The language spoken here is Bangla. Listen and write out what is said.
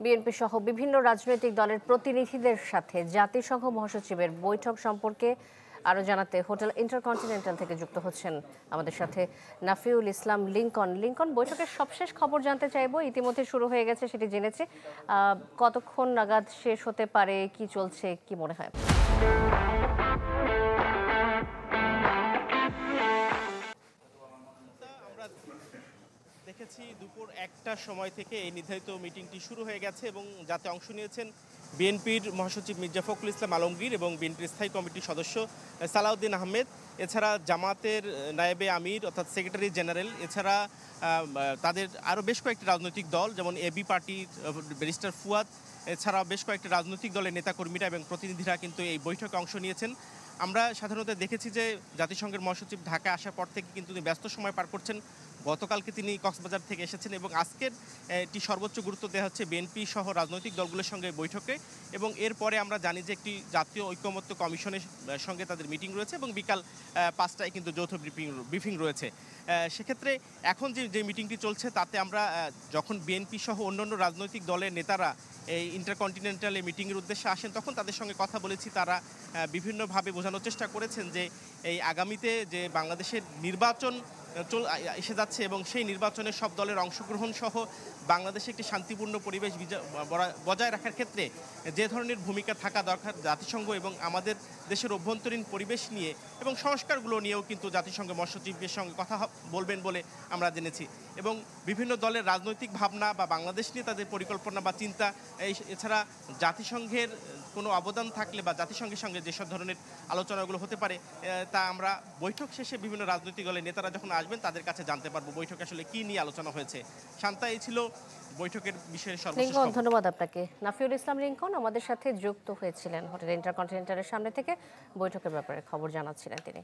বিএনপি সহ বিভিন্ন রাজনৈতিক দলের প্রতিনিধিদের সাথে জাতিসংঘ মহাসচিবের বৈঠক সম্পর্কে আরো জানাতে হোটেল ইন্টারকন্টিনেন্টাল থেকে যুক্ত হচ্ছেন আমাদের সাথে নাফিউল ইসলাম লিংকন। বৈঠকের সবশেষ খবর জানতে চাইবো। ইতিমধ্যে শুরু হয়ে গেছে, সেটি জেনেছি। কতক্ষণ নাগাদ শেষ হতে পারে, কি চলছে, কি মনে হয়? দেখেছি দুপুর ১টার সময় থেকে এই নির্ধারিত মিটিংটি শুরু হয়ে গেছে এবং যাতে অংশ নিয়েছেন বিএনপির মহাসচিব মির্জা ফখরুল ইসলাম আলমগীর এবং বিএনপির স্থায়ী কমিটির সদস্য সালাউদ্দিন আহমেদ, এছাড়া জামাতের নায়েবে আমির অর্থাৎ সেক্রেটারি জেনারেল, এছাড়া তাদের আরও বেশ কয়েকটি রাজনৈতিক দল যেমন এবি পার্টির ব্যারিস্টার ফুয়াদ, এছাড়া বেশ কয়েকটি রাজনৈতিক দলের নেতাকর্মীরা এবং প্রতিনিধিরা কিন্তু এই বৈঠকে অংশ নিয়েছেন। আমরা সাধারণত দেখেছি যে জাতিসংঘের মহাসচিব ঢাকায় আসার পর থেকে কিন্তু তিনি ব্যস্ত সময় পার করছেন। গতকালকে তিনি কক্সবাজার থেকে এসেছেন এবং আজকের এটি সর্বোচ্চ গুরুত্ব দেওয়া হচ্ছে বিএনপি সহ রাজনৈতিক দলগুলোর সঙ্গে বৈঠকে। এবং এরপরে আমরা জানি যে একটি জাতীয় ঐকমত্য কমিশনের সঙ্গে তাদের মিটিং রয়েছে এবং বিকাল ৫টায় কিন্তু যৌথ ব্রিফিং রয়েছে। সেক্ষেত্রে এখন যে মিটিংটি চলছে তাতে আমরা যখন বিএনপি সহ অন্যান্য রাজনৈতিক দলের নেতারা এই ইন্টারকন্টিনেন্টাল এই মিটিংয়ের উদ্দেশ্যে আসেন তখন তাদের সঙ্গে কথা বলেছি। তারা বিভিন্নভাবে বোঝানোর চেষ্টা করেছেন যে এই আগামীতে যে বাংলাদেশের নির্বাচন এসে যাচ্ছে এবং সেই নির্বাচনে সব দলের অংশগ্রহণ সহ বাংলাদেশে একটি শান্তিপূর্ণ পরিবেশ বজায় রাখার ক্ষেত্রে যে ধরনের ভূমিকা থাকা দরকার জাতিসংঘ এবং আমাদের দেশের অভ্যন্তরীণ পরিবেশ নিয়ে এবং সংস্কারগুলো নিয়েও কিন্তু জাতিসংঘ মহাসচিবের সঙ্গে কথা বলবেন বলে আমরা জেনেছি। এবং বিভিন্ন দলের রাজনৈতিক ভাবনা বা বাংলাদেশ নিয়ে তাদের পরিকল্পনা বা চিন্তা, এছাড়া জাতিসংঘের কোনো অবদান থাকলে বা জাতিসংঘের সঙ্গে যেসব ধরনের আলোচনাগুলো হতে পারে তা আমরা বৈঠক শেষে বিভিন্ন রাজনৈতিক দলের নেতারা যখন আসবেন তাদের কাছে জানতে পারবো বৈঠকে আসলে কি নিয়ে আলোচনা হয়েছে। শান্তা, এই ছিল বৈঠকের বিষয়ে সর্বশেষ। ধন্যবাদ আপনাকে। নাফিউল ইসলাম লিংকন আমাদের সাথে যুক্ত হয়েছিলেন হোটেল ইন্টারকন্টিনেন্টালের সামনে থেকে, বৈঠকের ব্যাপারে খবর জানাচ্ছিলেন তিনি।